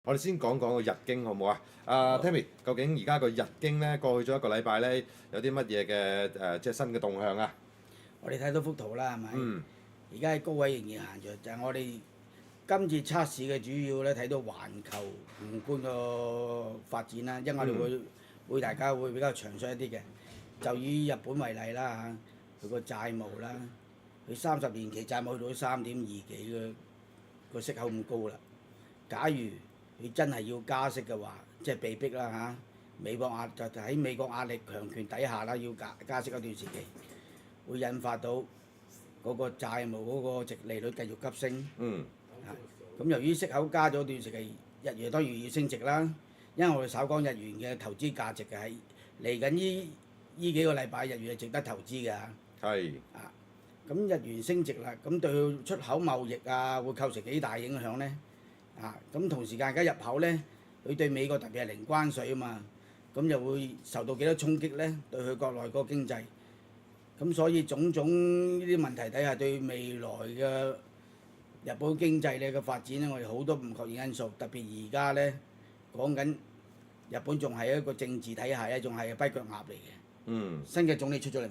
我哋先講講個日經好唔好啊？阿 Tammy，究竟而家個日經咧過去咗一個禮拜咧，有啲乜嘢嘅即係新嘅動向啊？我哋睇到幅圖啦，係咪？嗯，而家喺高位仍然行着，就係、我哋今次測試嘅主要咧，睇到環球宏觀個發展啦。因為我哋會大家會比較詳細一啲嘅。就以日本為例啦嚇，佢個債務啦，佢30年期債務去到3.2幾嘅個息口咁高啦。假如佢真係要加息嘅話，即係被逼啦嚇，美國就喺美國壓力強權底下啦，要加息一段時期，會引發到嗰個債務嗰個值利率繼續急升。嗯。咁由於息口加咗段時期，日元當然要升值啦。因為我哋稍講日元嘅投資價值嘅係嚟緊呢幾個禮拜，日元係值得投資嘅。係。咁日元升值啦，咁對佢出口貿易啊，會構成幾大影響呢？咁同時間而家入口呢，佢對美國特別係零關稅啊嘛，咁又會受到幾多衝擊呢？對佢國內嗰個經濟，咁所以種種呢啲問題底下，對未來嘅日本經濟咧嘅發展咧，我哋好多唔確定因素，特別而家呢，講緊日本仲係一個政治體系咧，仲係跛腳鴨嚟嘅。嗯。新嘅總理出咗嚟未？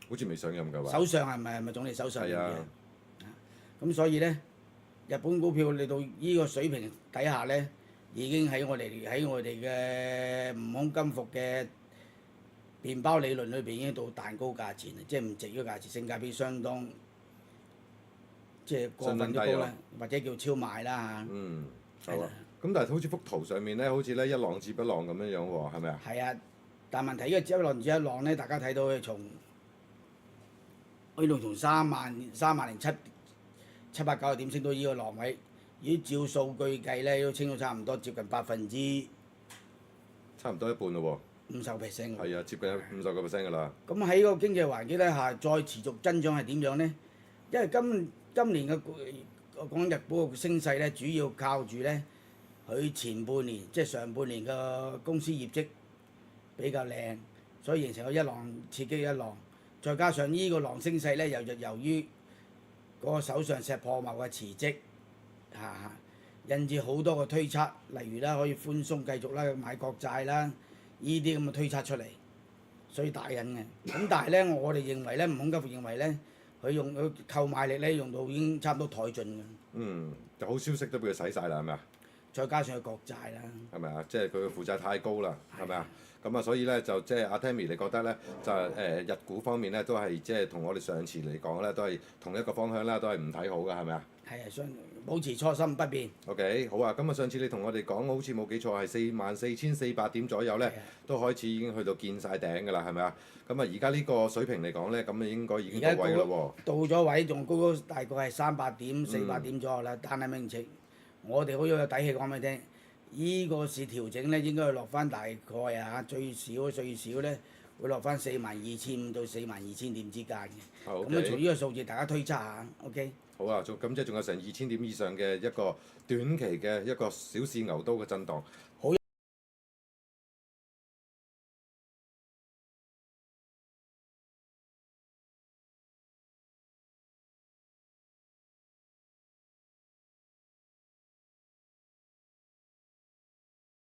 好似未上任㗎喎。首相係咪總理首相嚟嘅？係啊。咁所以呢，日本股票嚟到呢個水平底下呢，已經喺我哋嘅蜈空金服嘅麵包理論裏邊已經到蛋糕價錢，即係唔值呢個價錢，性價比相當即係過分都高啦，或者叫超賣啦嚇。嗯。好啊。咁但係好似幅圖上面咧，好似咧一浪接一浪咁樣樣喎，係咪啊？係啊，但係問題呢個接一浪接一浪咧，大家睇到佢從3萬零七八九點升到呢個浪位，如果照數據計咧，都升到差唔多接近差唔多一半咯50%。係啊，接近50%㗎啦。咁喺個經濟環境底下，再持續增長係點樣呢？因為今年嘅講日本嘅升勢咧，主要靠住咧佢前半年即係上半年嘅公司業績比較靚，所以形成咗一浪刺激一浪。再加上呢個浪升勢咧，由於嗰個首相石破茂嘅辭職，引致好多個推測，例如啦可以寬鬆繼續啦買國債啦，呢啲咁嘅推測出嚟，所以大引嘅。咁但係咧，我哋認為咧，蜈空金服認為咧，佢購買力咧用到已經差唔多殆盡嘅。嗯，就好消息都俾佢使晒啦，係咪啊？再加上佢國債啦。係咪啊？即係佢嘅負債太高啦，係咪啊？咁啊，所以咧就即係阿 Tammy，你覺得咧就日股方面咧都係即係同我哋上次嚟講咧都係同一個方向啦，都係唔睇好㗎，係咪啊？係啊，保持初心不變。OK， 好啊。咁啊，上次你同我哋講好似冇記錯係44,400點左右咧，都開始已經去到見晒頂㗎啦，係咪啊？咁啊，而家呢個水平嚟講咧，咁啊應該已經到位啦喎。到咗位，仲高咗大概係300點、400點左右啦。但係明情，我哋好有底氣講俾你聽。依個市調整咧，應該係落翻大概最少咧，會落翻42,500到42,000點之間嘅。咁啊，從呢個數字大家推測下 ，OK。好啊，咁即係仲有成2000點以上嘅一個短期嘅一個小試牛刀嘅震盪。好。